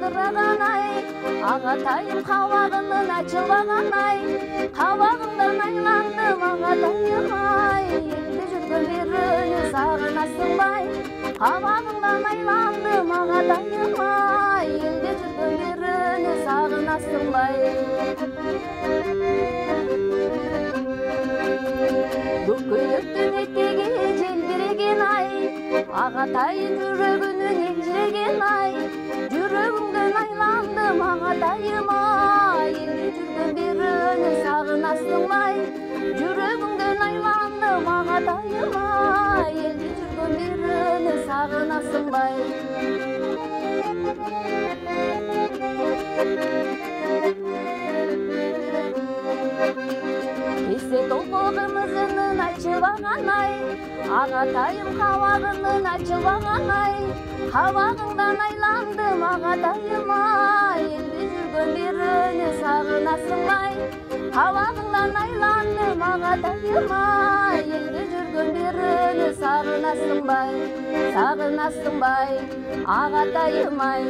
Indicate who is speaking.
Speaker 1: жылтыраған ай, ағатайым қабағыңнан açылбаған ай, қабағыңдан айландым ағатайым ай, елде жүрген беріні сағынасың бай, қабағыңдан айландым ағатайым ай, елде жүрген беріні сағынасың бай. Көкөйектің етегі желбіреген ай, ағатайым жүрегінің елжіреген ай, жүрегіңден айландым ағатайым ай, елде жүрген беріні сағынасың бай, жүрегіңден айландым ағатайым ай, елде жүрген беріні сағынасың бай. Кесе толқы қымызының açılбаған ай, ағатайым қабағыңнан açылбаған ай, қабағыңдан айландым ағатайым ай, елде жүрген беріні сағынасың бай, қабағыңдан айландым ағатайым ай, елде жүрген беріні сағынасың бай, ағатайым ай.